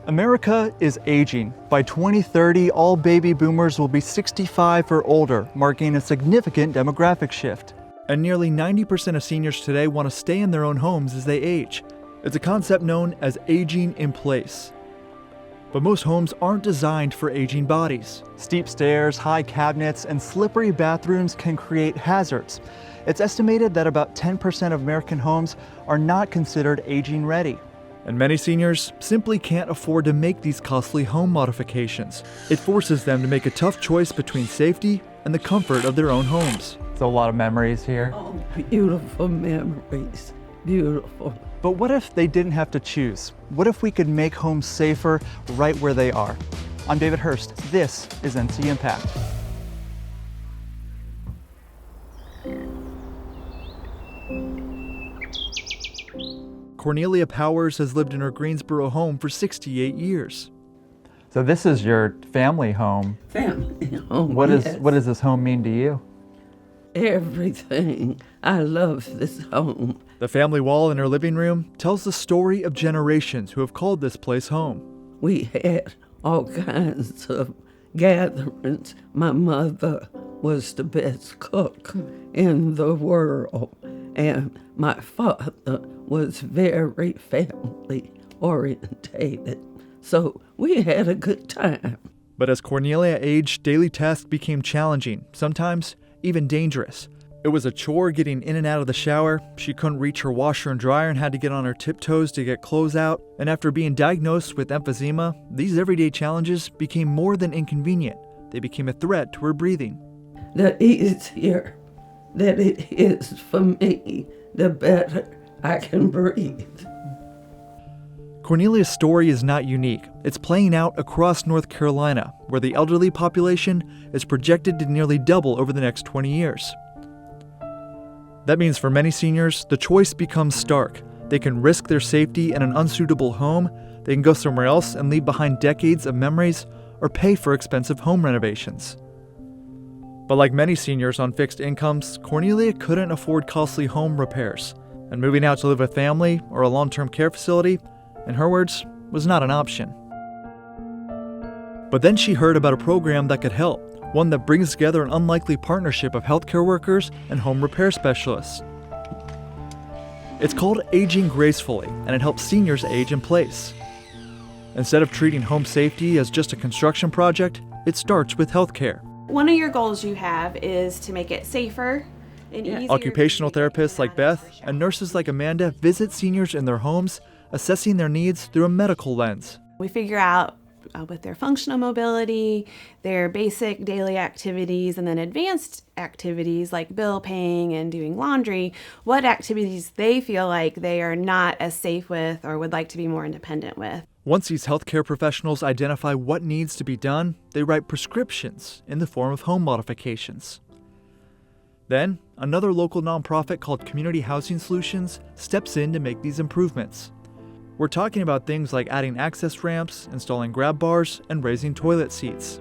America is aging. By 2030, all baby boomers will be 65 or older, marking a significant demographic shift. And nearly 90% of seniors today want to stay in their own homes as they age. It's a concept known as aging in place. But most homes aren't designed for aging bodies. Steep stairs, high cabinets, and slippery bathrooms can create hazards. It's estimated that about 10% of American homes are not considered aging ready. And many seniors simply can't afford to make these costly home modifications. It forces them to make a tough choice between safety and the comfort of their own homes. So a lot of memories here. Oh, beautiful memories, beautiful. But what if they didn't have to choose? What if we could make homes safer right where they are? I'm David Hurst. This is NC Impact. Cornelia Powers has lived in her Greensboro home for 68 years. So this is your family home. Family home, What yes. does this home mean to you? Everything. I love this home. The family wall in her living room tells the story of generations who have called this place home. We had all kinds of gatherings. My mother was the best cook in the world, and my father was very family orientated. So we had a good time. But as Cornelia aged, daily tasks became challenging, sometimes even dangerous. It was a chore getting in and out of the shower. She couldn't reach her washer and dryer and had to get on her tiptoes to get clothes out. And after being diagnosed with emphysema, these everyday challenges became more than inconvenient. They became a threat to her breathing. The easier that it is for me, the better I can breathe. Cornelia's story is not unique. It's playing out across North Carolina, where the elderly population is projected to nearly double over the next 20 years. That means for many seniors, the choice becomes stark. They can risk their safety in an unsuitable home, they can go somewhere else and leave behind decades of memories, or pay for expensive home renovations. But like many seniors on fixed incomes, Cornelia couldn't afford costly home repairs, and moving out to live with family or a long-term care facility, in her words, was not an option. But then she heard about a program that could help, one that brings together an unlikely partnership of healthcare workers and home repair specialists. It's called Aging Gracefully, and it helps seniors age in place. Instead of treating home safety as just a construction project, it starts with healthcare. One of your goals you have is to make it safer and easier. Occupational therapists like Beth and nurses like Amanda visit seniors in their homes, assessing their needs through a medical lens. We figure out with their functional mobility, their basic daily activities, and then advanced activities like bill paying and doing laundry, what activities they feel like they are not as safe with or would like to be more independent with. Once these healthcare professionals identify what needs to be done, they write prescriptions in the form of home modifications. Then, another local nonprofit called Community Housing Solutions steps in to make these improvements. We're talking about things like adding access ramps, installing grab bars, and raising toilet seats.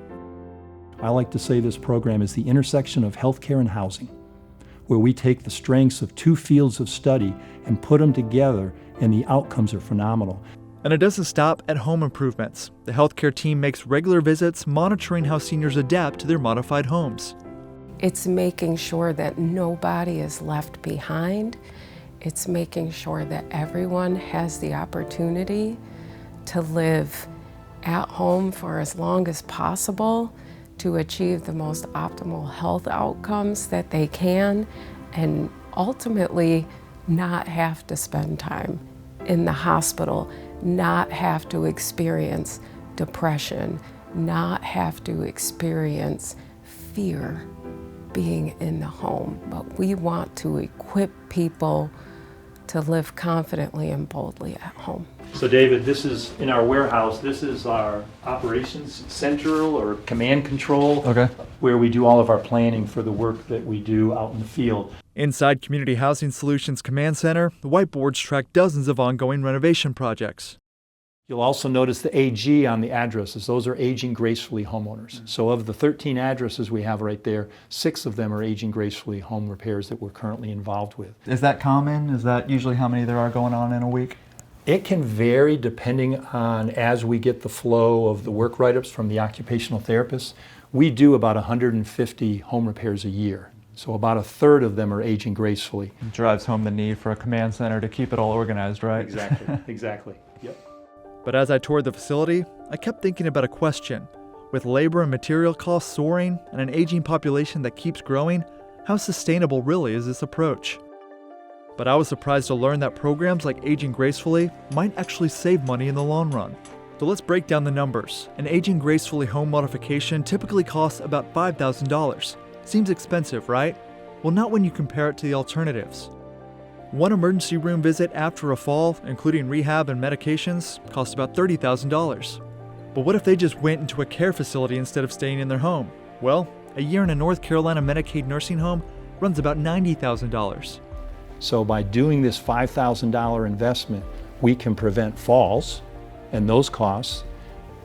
I like to say this program is the intersection of healthcare and housing, where we take the strengths of two fields of study and put them together, and the outcomes are phenomenal. And it doesn't stop at home improvements. The healthcare team makes regular visits monitoring how seniors adapt to their modified homes. It's making sure that nobody is left behind. It's making sure that everyone has the opportunity to live at home for as long as possible to achieve the most optimal health outcomes that they can, and ultimately not have to spend time in the hospital, not have to experience depression, not have to experience fear being in the home. But we want to equip people to live confidently and boldly at home. So David, this is in our warehouse, this is our operations central or command control, Okay. where we do all of our planning for the work that we do out in the field. Inside Community Housing Solutions Command Center, the whiteboards track dozens of ongoing renovation projects. You'll also notice the AG on the addresses. Those are Aging Gracefully homeowners. So of the 13 addresses we have right there, 6 of them are Aging Gracefully home repairs that we're currently involved with. Is that common? Is that usually how many there are going on in a week? It can vary depending on, as we get the flow of the work write-ups from the occupational therapists. We do about 150 home repairs a year. So about a third of them are aging gracefully. It drives home the need for a command center to keep it all organized, right? Exactly. Yep. But as I toured the facility, I kept thinking about a question. With labor and material costs soaring and an aging population that keeps growing, how sustainable really is this approach? But I was surprised to learn that programs like Aging Gracefully might actually save money in the long run. So let's break down the numbers. An Aging Gracefully home modification typically costs about $5,000. Seems expensive, right? Well, not when you compare it to the alternatives. One emergency room visit after a fall, including rehab and medications, costs about $30,000. But what if they just went into a care facility instead of staying in their home? Well, a year in a North Carolina Medicaid nursing home runs about $90,000. So by doing this $5,000 investment, we can prevent falls and those costs,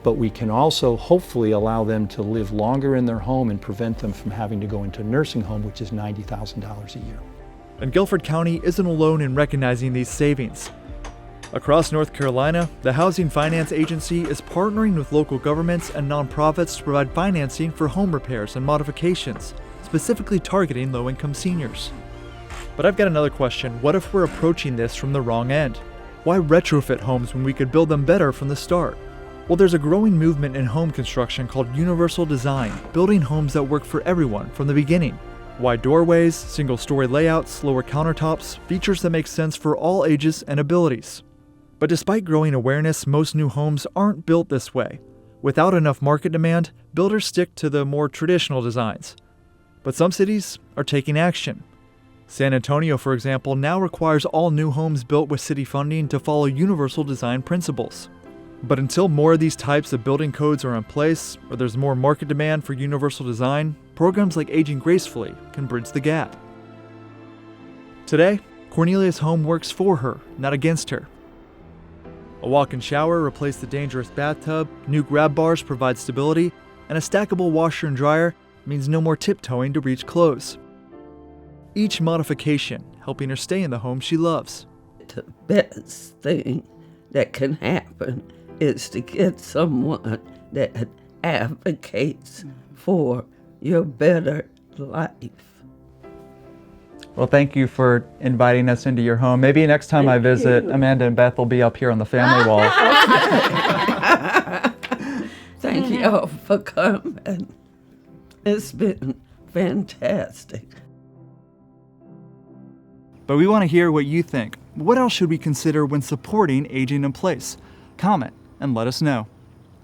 but we can also hopefully allow them to live longer in their home and prevent them from having to go into a nursing home, which is $90,000 a year. And Guilford County isn't alone in recognizing these savings. Across North Carolina, the Housing Finance Agency is partnering with local governments and nonprofits to provide financing for home repairs and modifications, specifically targeting low-income seniors. But I've got another question. What if we're approaching this from the wrong end? Why retrofit homes when we could build them better from the start? Well, there's a growing movement in home construction called universal design, building homes that work for everyone from the beginning. Wide doorways, single-story layouts, lower countertops, features that make sense for all ages and abilities. But despite growing awareness, most new homes aren't built this way. Without enough market demand, builders stick to the more traditional designs. But some cities are taking action. San Antonio, for example, now requires all new homes built with city funding to follow universal design principles. But until more of these types of building codes are in place, or there's more market demand for universal design, programs like Aging Gracefully can bridge the gap. Today, Cornelia's home works for her, not against her. A walk-in shower replaced the dangerous bathtub, new grab bars provide stability, and a stackable washer and dryer means no more tiptoeing to reach clothes. Each modification helping her stay in the home she loves. The best thing that can happen is to get someone that advocates for your better life. Well, thank you for inviting us into your home. Maybe next time I visit, Amanda and Beth will be up here on the family wall. Thank you all for coming. It's been fantastic. But we want to hear what you think. What else should we consider when supporting Aging in Place? Comment and let us know.